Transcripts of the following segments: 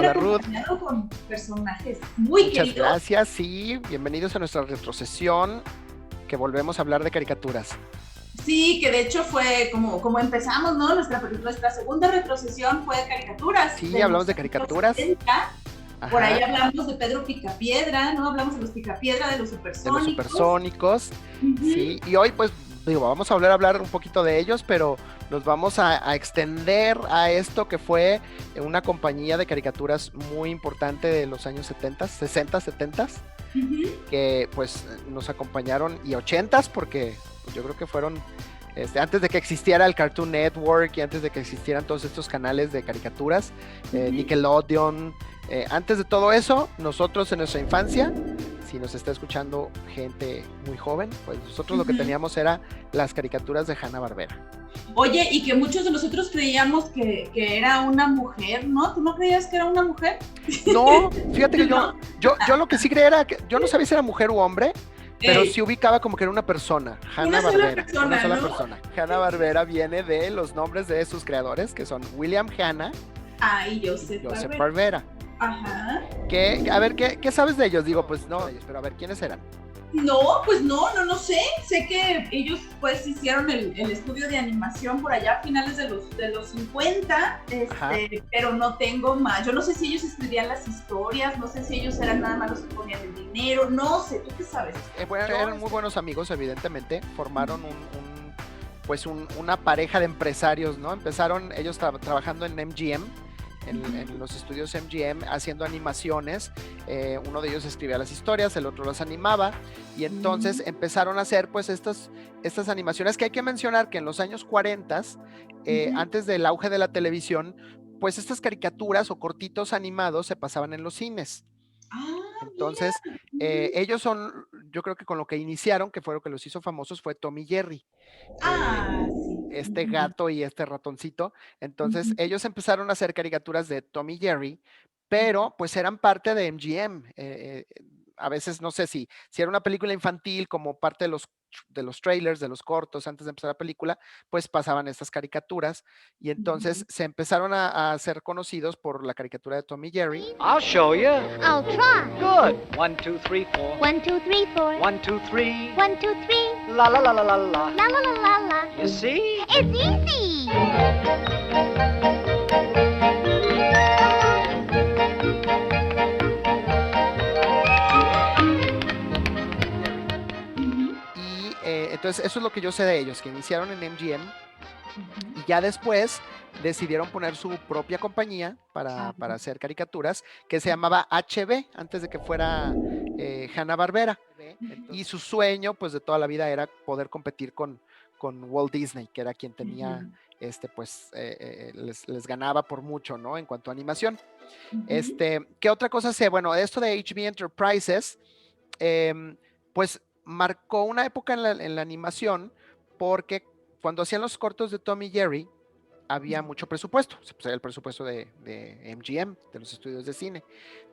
Hola Ruth, acompañado con personajes muy muchas queridos. gracias. Sí, bienvenidos a nuestra retrocesión, que volvemos a hablar de caricaturas. Sí, que de hecho fue como empezamos, ¿no? Nuestra segunda retrocesión fue de caricaturas Sí, de hablamos los de años caricaturas. 70. Por ahí Ajá, hablamos de Pedro Picapiedra, ¿no? Hablamos de los Picapiedra, de los de los supersónicos. supersónicos. Ujú. Sí, y hoy pues digo, vamos a volver a hablar un poquito de ellos, pero nos vamos a extender a esto que fue una compañía de caricaturas muy importante de los años 70, 60, 70, Ujú. que pues nos acompañaron y 80 porque yo creo que fueron antes de que existiera el Cartoon Network y antes de que existieran todos estos canales de caricaturas, Ujú. Nickelodeon, antes de todo eso, nosotros en nuestra infancia, si nos está escuchando gente muy joven, pues nosotros lo que Ujú. teníamos era las caricaturas de Hanna-Barbera. Oye, y que muchos de nosotros creíamos que era una mujer, ¿no? ¿Tú no creías que era una mujer? No, fíjate que yo, ¿No? yo lo que sí creía era que yo no sabía si era mujer u hombre, pero sí Ey, ubicaba como que era una persona, una sola Hanna-Barbera, una persona, sola ¿no? persona. Hanna-Barbera viene de los nombres de sus creadores, que son William Hanna Ay, y Joseph Joseph Barbera. Barbera. Ajá. A ver, ¿qué sabes de ellos? Digo, pues no, pero a ver, ¿quiénes eran? No, pues no sé. Sé que ellos pues hicieron el estudio de animación por allá a finales de los 50, Ajá. pero no tengo más. Yo no sé si ellos escribían las historias, no sé si ellos eran nada más los que ponían el dinero, no sé, ¿tú qué sabes? Bueno, eran muy buenos amigos, evidentemente. Formaron pues una pareja de empresarios, ¿no? Empezaron ellos trabajando en MGM, en los estudios MGM, haciendo animaciones. Uno de ellos escribía las historias, el otro las animaba. Y entonces empezaron a hacer pues estas animaciones que hay que mencionar que en los años 40, antes del auge de la televisión, pues estas caricaturas o cortitos animados se pasaban en los cines. Ah, mira. Entonces, ellos son, yo creo que con lo que iniciaron, que fue lo que los hizo famosos, fue Tom y Jerry, Ah, sí. este gato y este ratoncito. Entonces, ellos empezaron a hacer caricaturas de Tom y Jerry, pero pues eran parte de MGM. A veces no sé si era una película infantil como parte de los trailers, de los cortos antes de empezar la película, pues pasaban estas caricaturas y entonces se empezaron a hacer conocidos por la caricatura de Tom y Jerry. I'll show you. I'll try. Good. 1, 2, 3, 4. 1, 2, 3, 4. 1, 2, 3. 1, 2, 3. La la la la la la. La la la la la. You see? It's easy. Y entonces eso es lo que yo sé de ellos, que iniciaron en MGM y ya después decidieron poner su propia compañía para hacer caricaturas que se llamaba HB antes de que fuera Hanna-Barbera. Y su sueño pues de toda la vida era poder competir con Walt Disney, que era quien tenía, pues les ganaba por mucho, ¿no? En cuanto a animación. ¿Qué otra cosa sé? Bueno, esto de HB Enterprises, pues marcó una época en la animación porque cuando hacían los cortos de Tom y Jerry había mucho presupuesto, pues, el presupuesto de MGM, de los estudios de cine,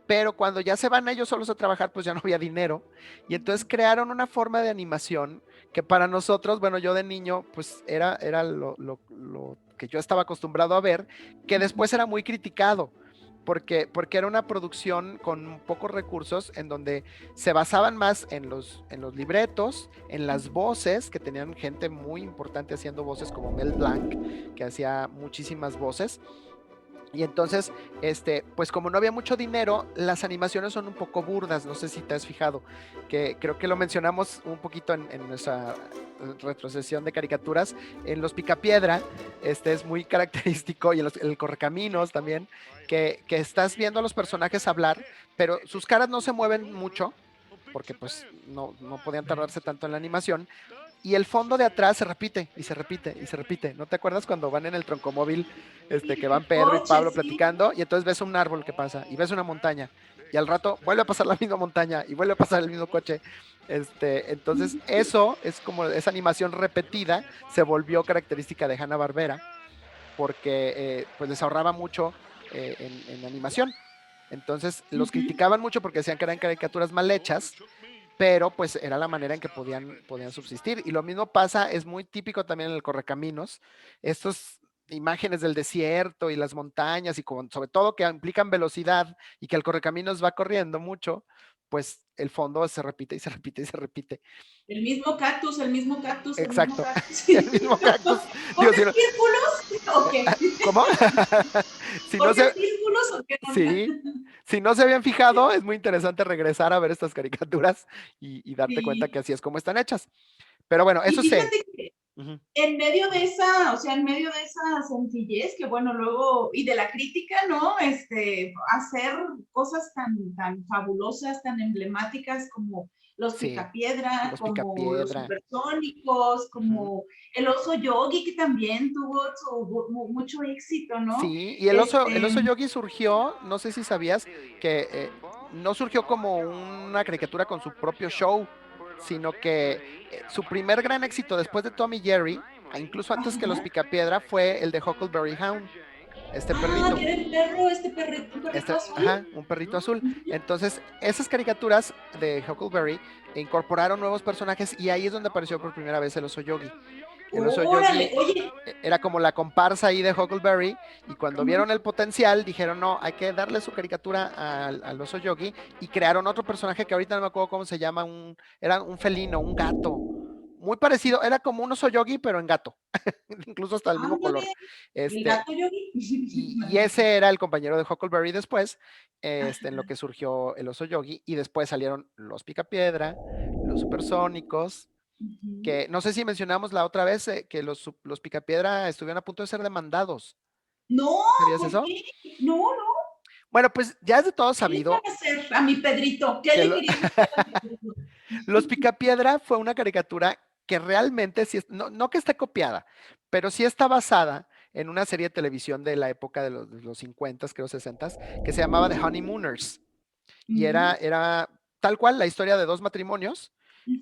pero cuando ya se van ellos solos a trabajar, pues ya no había dinero y entonces crearon una forma de animación que para nosotros, bueno, yo de niño, pues era lo que yo estaba acostumbrado a ver, que después era muy criticado porque era una producción con pocos recursos en donde se basaban más en los libretos, en las voces, que tenían gente muy importante haciendo voces como Mel Blanc, que hacía muchísimas voces. Y entonces, pues como no había mucho dinero, las animaciones son un poco burdas, no sé si te has fijado, que creo que lo mencionamos un poquito en nuestra retrocesión de caricaturas, en los Picapiedra, es muy característico, y en el Correcaminos también, que estás viendo a los personajes hablar, pero sus caras no se mueven mucho, porque pues no podían tardarse tanto en la animación, y el fondo de atrás se repite y se repite y se repite. ¿No te acuerdas cuando van en el troncomóvil, que van Pedro y Coche, Pablo sí. platicando y entonces ves un árbol que pasa y ves una montaña y al rato vuelve a pasar la misma montaña y vuelve a pasar el mismo coche? Entonces eso es como esa animación repetida se volvió característica de Hanna-Barbera porque pues les ahorraba mucho en animación. Entonces los criticaban mucho porque decían que eran caricaturas mal hechas, pero pues era la manera en que podían subsistir. Y lo mismo pasa, es muy típico también en el Correcaminos. Estos imágenes del desierto y las montañas y sobre todo que implican velocidad y que el correcaminos va corriendo mucho, pues el fondo se repite y se repite y se repite. El mismo cactus, el mismo cactus, el mismo Exacto, cactus. el mismo cactus. Digo, ¿Pones círculos o qué? ¿Cómo? Si no ¿Pones se, círculos o qué? sí, si no se habían fijado, es muy interesante regresar a ver estas caricaturas y darte cuenta que Sí. así es como están hechas. Pero bueno, Y eso sé. fíjate que Ujú. en medio de esa, o sea, en medio de esa sencillez que bueno, luego, y de la crítica, ¿no? Hacer cosas tan fabulosas, tan emblemáticas como los Sí, Picapiedra, los como los Picapiedra. Supersónicos, Ujú. como el Oso Yogi, que también tuvo mucho éxito, ¿no? Sí, y el oso Yogi surgió, no sé si sabías, que no surgió como una caricatura con su propio show, sino que su primer gran éxito después de Tom y Jerry, incluso antes que los Ajá. Picapiedra, fue el de Huckleberry Hound, este perrito. Que era el perro, un perrito azul. Ajá, un perrito azul. Ujú. Entonces, esas caricaturas de Huckleberry incorporaron nuevos personajes y ahí es donde apareció por primera vez el oso Yogi. El oso Órale, Yogi oye. era como la comparsa ahí de Huckleberry y cuando Ujú. vieron el potencial dijeron, no, hay que darle su caricatura al oso Yogi y crearon otro personaje que ahorita no me acuerdo cómo se llama, era un felino, un gato, muy parecido, era como un oso Yogi pero en gato, incluso hasta el mismo color. Ándale, el Este, gato Yogi. y ese era el compañero de Huckleberry después, en lo que surgió el oso Yogi y después salieron los Picapiedra, los Supersónicos, Ujú. que no sé si mencionamos la otra vez que los Picapiedra estuvieron a punto de ser demandados. No, ¿Sabías ¿por eso? qué? No, no, Bueno, pues ya es de todo ¿qué le iban sabido a hacer a mi Pedrito? ¿Qué que le querían hacer a mi Pedrito? los Picapiedra fue una caricatura que realmente sí, no que esté copiada, pero sí está basada en una serie de televisión de la época de los 50, creo 60, que se llamaba The Honeymooners. Y Ujú, era tal cual la historia de dos matrimonios, ujú,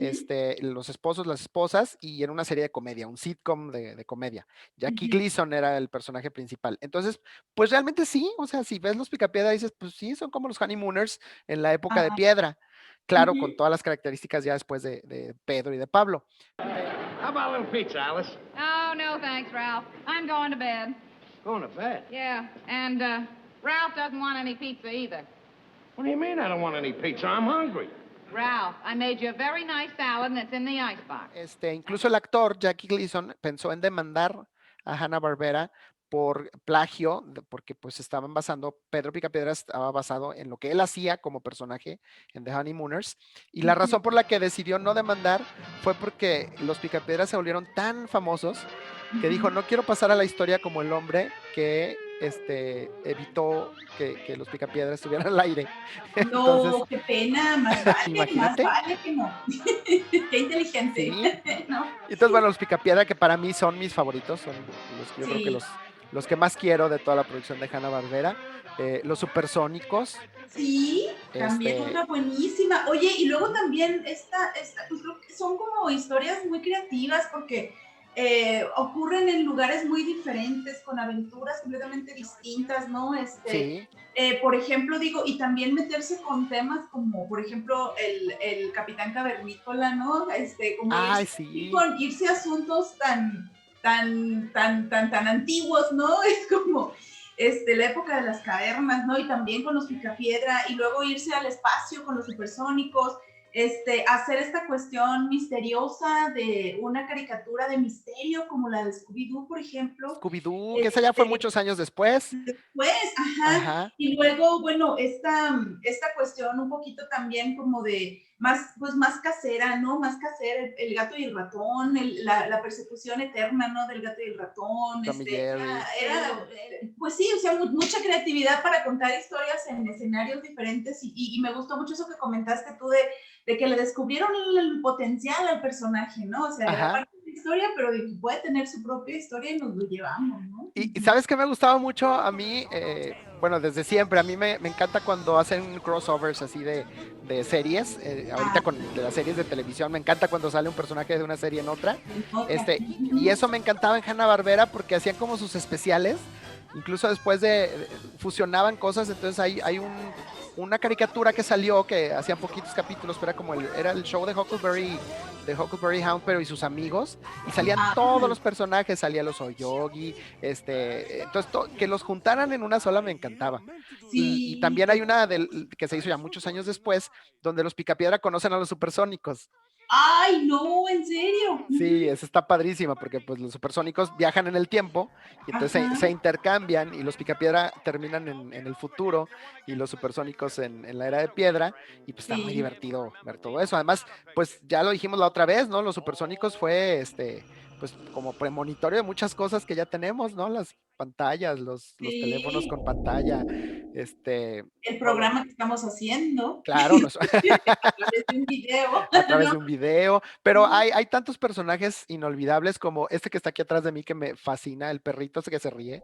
los esposos, las esposas, y era una serie de comedia, un sitcom de comedia. Jackie ujú. Gleason era el personaje principal. Entonces, pues realmente sí, o sea, si ves los Picapiedra dices, pues sí, son como los Honeymooners en la época de Ajá, piedra. Claro, con ujú. todas las características ya después de Pedro y de Pablo. How about a little pizza, Alice? Oh, no, thanks, Ralph. I'm going to bed. Going to bed? Yeah, and Ralph doesn't want any pizza either. What do you mean I don't want any pizza? I'm hungry. Ralph, I made you a very nice salad and it's in the icebox. Incluso el actor Jackie Gleason pensó en demandar a Hanna-Barbera por plagio, porque pues estaban basando, Pedro Picapiedra estaba basado en lo que él hacía como personaje en The Honeymooners, y la razón por la que decidió no demandar fue porque los Picapiedra se volvieron tan famosos que dijo, no quiero pasar a la historia como el hombre que evitó que los Picapiedra estuvieran al aire. Entonces, No, qué pena, más imagínate. vale que no. Qué inteligente, Sí. ¿no? Entonces, bueno, los Picapiedra, que para mí son mis favoritos, son yo creo que Sí, los que más quiero de toda la producción de Hanna-Barbera. Los Supersónicos, sí, también este, una buenísima. Oye, y luego también pues creo que son como historias muy creativas porque ocurren en lugares muy diferentes, con aventuras completamente distintas, ¿no? sí. Por ejemplo, digo, y también meterse con temas como, por ejemplo, el Capitán Cavernícola, ¿no? Como Ay, irse, sí. irse a asuntos tan antiguos, ¿no? Es como la época de las cavernas, ¿no? Y también con los Picapiedra, y luego irse al espacio con los supersónicos, hacer esta cuestión misteriosa de una caricatura de misterio como la de Scooby-Doo, por ejemplo. Scooby-Doo, que esa ya fue muchos años después. Después, ajá, Ajá. y luego, bueno, esta cuestión un poquito también como de más casera, ¿no? Más casera, el gato y el ratón, la persecución eterna, ¿no? Del gato y el ratón, Tom y Jerry. pues sí, o sea, mucha creatividad para contar historias en escenarios diferentes y me gustó mucho eso que comentaste tú de que le descubrieron el potencial al personaje, ¿no? O sea, era Ajá. parte de la historia, pero de que puede tener su propia historia y nos lo llevamos, ¿no? Y ¿sabes qué me gustaba mucho a mí? Bueno, desde siempre, a mí me encanta cuando hacen crossovers así de series. Ahorita con de las series de televisión, me encanta cuando sale un personaje de una serie en otra. Otra. Y eso me encantaba en Hanna-Barbera porque hacían como sus especiales incluso después fusionaban cosas, entonces hay una caricatura que salió que hacían poquitos capítulos, pero era como era el show de Huckleberry Hound, pero y sus amigos, y salían todos los personajes, salía los Oyogi, entonces que los juntaran en una sola me encantaba. Sí. Y también hay una que se hizo ya muchos años después, donde los Picapiedra conocen a los Supersónicos. ¡Ay, no! ¿En serio? Sí, esa está padrísima porque pues los supersónicos viajan en el tiempo y entonces se intercambian y los Picapiedra terminan en el futuro y los supersónicos en la era de piedra y pues está muy divertido ver todo eso. Además, pues ya lo dijimos la otra vez, ¿no? Los supersónicos fue pues como premonitorio de muchas cosas que ya tenemos, ¿no? Las pantallas, los teléfonos con pantalla, el programa que estamos haciendo. Claro, a través de un video. A través de un video, pero hay tantos personajes inolvidables como este que está aquí atrás de mí que me fascina, el perrito ese que se ríe,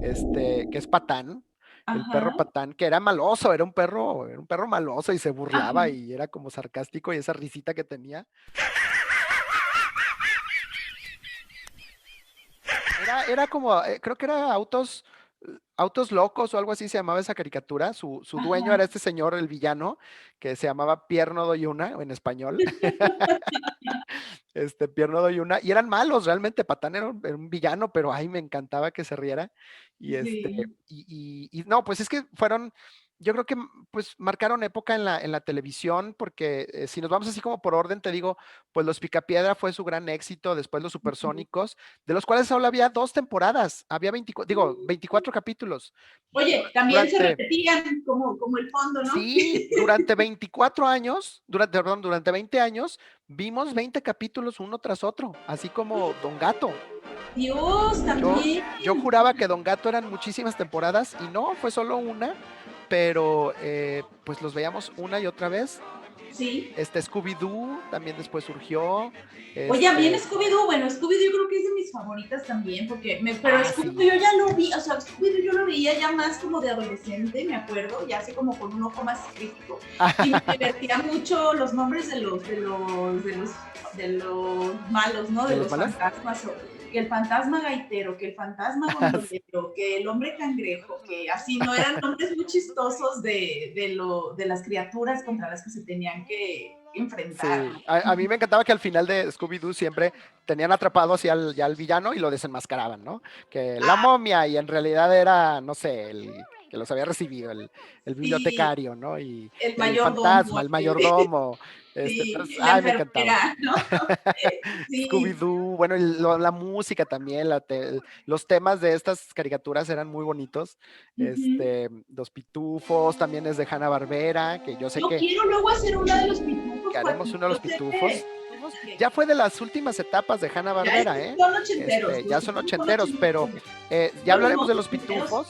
que es Patán, el perro Patán, que era maloso, era un perro maloso y se burlaba y era como sarcástico y esa risita que tenía. Era como, creo que era Autos Locos o algo así se llamaba esa caricatura. Su dueño era este señor, el villano, que se llamaba Pierno Doyuna en español. Pierno Doyuna. Y eran malos, realmente. Patán era un villano, pero ay, me encantaba que se riera. Y no, pues es que yo creo que pues marcaron época en la televisión, porque si nos vamos así como por orden, te digo, pues los Picapiedra fue su gran éxito, después los Supersónicos, de los cuales solo había 2 temporadas, había 24 capítulos. Oye, también se repetían como el fondo, ¿no? Sí, durante 24 años, durante 20 años, vimos 20 capítulos uno tras otro, así como Don Gato. Dios, también. Yo juraba que Don Gato eran muchísimas temporadas y no, fue solo una, pero pues los veíamos una y otra vez. Sí. Scooby-Doo también después surgió. Oye, bien Scooby-Doo, bueno, Scooby-Doo yo creo que es de mis favoritas también, pero Scooby-Doo yo ya lo vi, o sea, Scooby-Doo yo lo veía ya más como de adolescente, me acuerdo, ya así como con un ojo más crítico, y me divertía mucho los nombres de los malos, ¿no? De los fantasmas, que el fantasma gaitero, que el fantasma gondolero, que el hombre cangrejo, que así, ¿no? Eran nombres muy chistosos de las criaturas contra las que se tenían que enfrentar. Sí. A mí me encantaba que al final de Scooby-Doo siempre tenían atrapado así ya al villano y lo desenmascaraban, ¿no? Que la momia y en realidad era, no sé, el que los había recibido, el bibliotecario, ¿no? Y el fantasma, el mayordomo. Entonces, me encantaba. ¿no? Sí. Scooby-Doo, bueno, la música también, los temas de estas caricaturas eran muy bonitos. Los Pitufos también es de Hanna-Barbera, que yo sé que... Yo quiero luego hacer una de los Pitufos. Que haremos uno de los Pitufos. Ya fue de las últimas etapas de Hanna-Barbera, ¿eh? Son ochenteros. Ya son ochenteros, pero ya hablaremos de los Pitufos.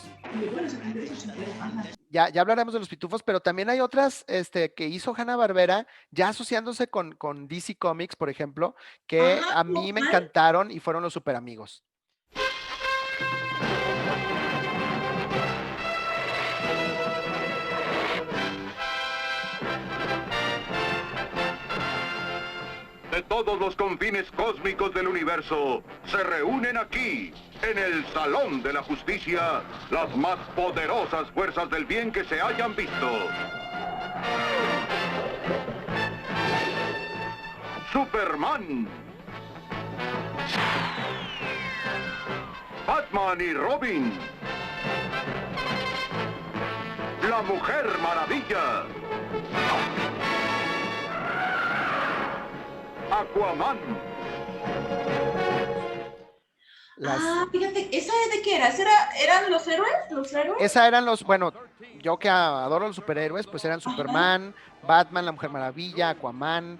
Ya hablaremos de los Pitufos, pero también hay otras que hizo Hanna-Barbera, ya asociándose con DC Comics, por ejemplo, que a mí me encantaron y fueron los Super Amigos. De todos los confines cósmicos del universo, se reúnen aquí, en el Salón de la Justicia, las más poderosas fuerzas del bien que se hayan visto. Superman, Batman y Robin, la Mujer Maravilla, Aquaman. Fíjate, ¿esa de qué era? ¿Eran los héroes? Esa eran bueno, yo que adoro los superhéroes, pues eran Superman, Batman, la Mujer Maravilla, Aquaman.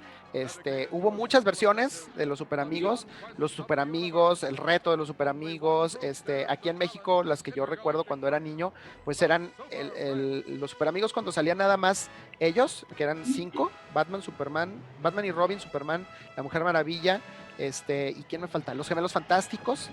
Hubo muchas versiones de los Superamigos, el reto de los Superamigos, aquí en México, las que yo recuerdo cuando era niño, pues eran los Superamigos cuando salían nada más ellos, que eran 5, Batman y Robin, Superman, la Mujer Maravilla, ¿y quién me falta? Los Gemelos Fantásticos,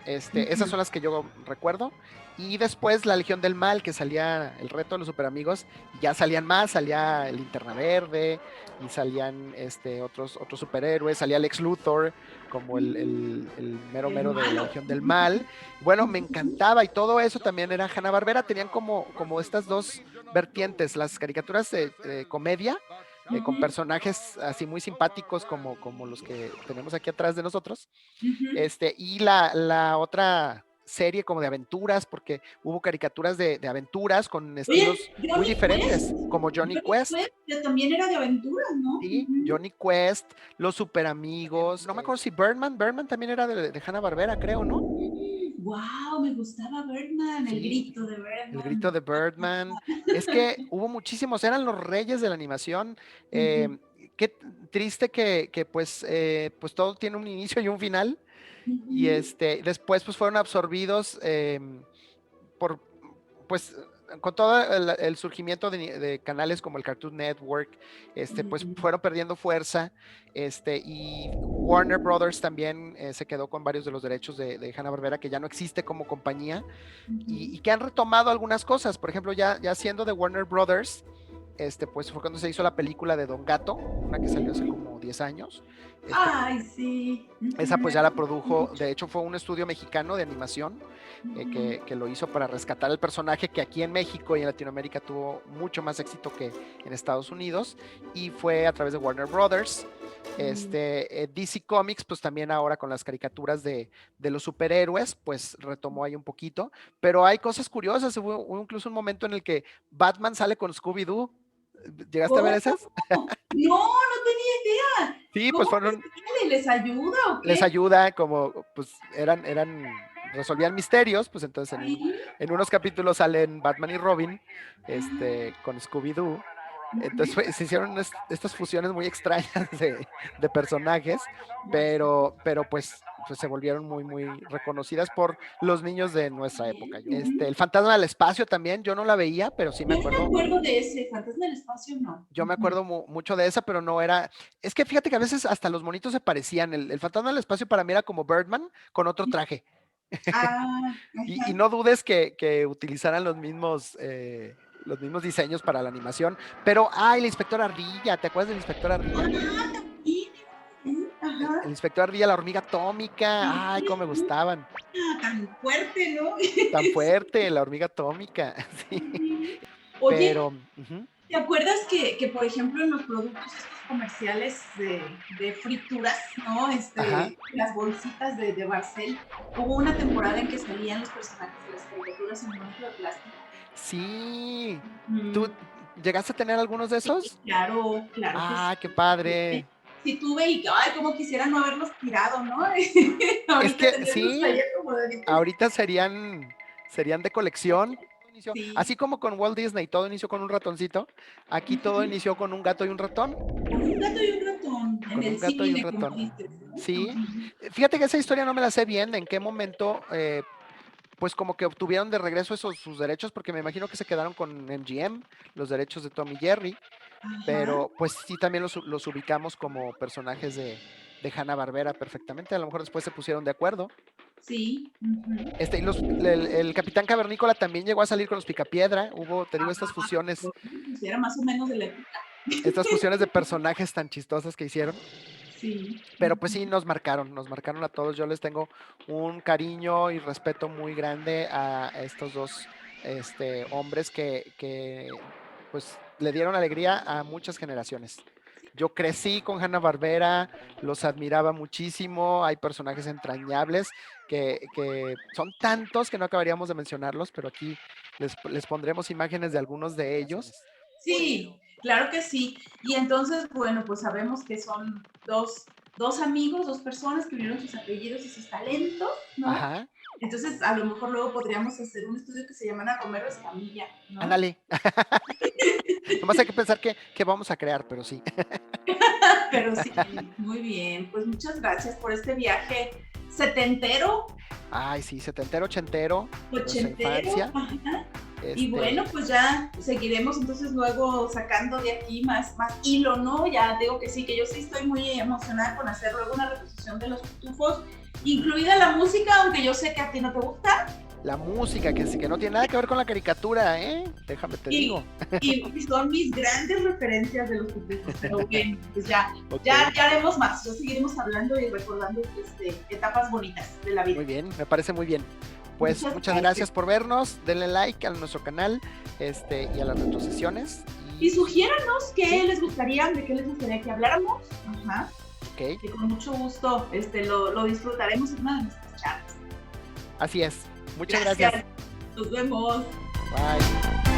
Esas son las que yo recuerdo. Y después la Legión del Mal, que salía el reto de los Superamigos, y ya salían más, salía el Linterna Verde, y salían otros superhéroes, salía Lex Luthor, como el mero de la Legión del Mal. Bueno, me encantaba, y todo eso también era Hanna-Barbera, tenían como estas dos vertientes, las caricaturas de comedia, con personajes así muy simpáticos como los que tenemos aquí atrás de nosotros, y la otra serie como de aventuras, porque hubo caricaturas de aventuras con estilos muy diferentes, como Johnny Quest. Que también era de aventuras, ¿no? Sí, Johnny Quest, los Superamigos, no me acuerdo si Birdman también era de Hanna-Barbera, creo, ¿no? Wow, me gustaba Birdman, Sí, el grito de Birdman. El grito de Birdman. Es que hubo muchísimos, eran los reyes de la animación. Qué triste que pues todo tiene un inicio y un final. Y después pues fueron absorbidos por, pues, con todo el surgimiento de canales como el Cartoon Network, pues fueron perdiendo fuerza, y Warner Brothers también se quedó con varios de los derechos de Hanna-Barbera, que ya no existe como compañía, y que han retomado algunas cosas. Por ejemplo, ya siendo de Warner Brothers, pues fue cuando se hizo la película de Don Gato, una que salió hace como 10 años. Ay, sí. Esa pues ya la produjo, de hecho fue un estudio mexicano de animación que lo hizo para rescatar el personaje, que aquí en México y en Latinoamérica tuvo mucho más éxito que en Estados Unidos, y fue a través de Warner Brothers. DC Comics pues también ahora con las caricaturas de los superhéroes pues retomó ahí un poquito, pero hay cosas curiosas. Hubo incluso un momento en el que Batman sale con Scooby-Doo. ¿Llegaste a ver esas? No tenía idea. Sí, pues fueron... ¿Les ayuda o qué? Les ayuda, como pues resolvían misterios, pues entonces en unos capítulos salen Batman y Robin, con Scooby-Doo. Entonces se hicieron estas fusiones muy extrañas de personajes, pero pues se volvieron muy, muy reconocidas por los niños de nuestra época. El Fantasma del Espacio también, yo no la veía, pero sí me acuerdo. Yo me acuerdo de ese, Fantasma del Espacio no. Yo me acuerdo mucho de esa, pero no era... Es que fíjate que a veces hasta los monitos se parecían. El Fantasma del Espacio para mí era como Birdman con otro traje. Y no dudes que utilizaran los mismos diseños para la animación, pero el Inspector Ardilla, ¿te acuerdas del Inspector Ardilla? El Inspector Ardilla, la hormiga atómica, ay, cómo me gustaban. Tan fuerte, ¿no? Tan fuerte, la hormiga atómica, sí. Oye, pero, ¿te acuerdas que, por ejemplo, en los productos estos comerciales de frituras, ¿no? Las bolsitas de Barcel, hubo una temporada en que salían los personajes de las caricaturas en monito de plástico? Sí. ¿Tú llegaste a tener algunos de esos? Sí, claro. Qué padre. Sí tuve, y como quisiera no haberlos tirado, ¿no? Es que sí, ahorita serían de colección. Sí. Así como con Walt Disney, todo inició con un ratoncito, aquí todo inició con un gato y un ratón. Con un gato y un ratón. Con un gato y un ratón. Sí. Fíjate que esa historia no me la sé bien, en qué momento... pues como que obtuvieron de regreso sus derechos, porque me imagino que se quedaron con MGM, los derechos de Tom y Jerry, pero pues sí también los ubicamos como personajes de Hanna-Barbera perfectamente. A lo mejor después se pusieron de acuerdo. Sí. Y el Capitán Cavernícola también llegó a salir con los Picapiedra. Hubo, te digo, estas fusiones. Pues era más o menos de la época. Estas fusiones de personajes tan chistosas que hicieron. Sí. Pero pues sí, nos marcaron a todos. Yo les tengo un cariño y respeto muy grande a estos dos hombres que pues le dieron alegría a muchas generaciones. Yo crecí con Hanna-Barbera, los admiraba muchísimo. Hay personajes entrañables que son tantos que no acabaríamos de mencionarlos, pero aquí les pondremos imágenes de algunos de ellos. Sí, claro que sí. Y entonces, bueno, pues sabemos que son dos amigos, dos personas que unieron sus apellidos y sus talentos, ¿no? Ajá. Entonces, a lo mejor luego podríamos hacer un estudio que se llama Romero Escamilla, ¿no? Ándale. Nomás hay que pensar que vamos a crear, pero sí. Pero sí, muy bien. Pues muchas gracias por este viaje setentero. Ay, sí, setentero, ochentero. Ochentero, ajá. Y bueno, pues ya seguiremos entonces luego sacando de aquí más hilo, ¿no? Ya digo que sí, que yo sí estoy muy emocionada con hacer luego una reposición de los pitufos. incluida la música, aunque yo sé que a ti no te gusta. La música, que no tiene nada que ver con la caricatura, déjame te digo. Y son mis grandes referencias de los pitufos, pero bien, pues ya haremos más, ya seguiremos hablando y recordando etapas bonitas de la vida. Muy bien, me parece muy bien. Pues muchas gracias por vernos, denle like a nuestro canal y a las retrosesiones. Y sugiéranos de qué les gustaría que habláramos. Ajá. Okay. Que con mucho gusto lo disfrutaremos en una de nuestras charlas. Así es. Muchas gracias. Nos vemos. Bye.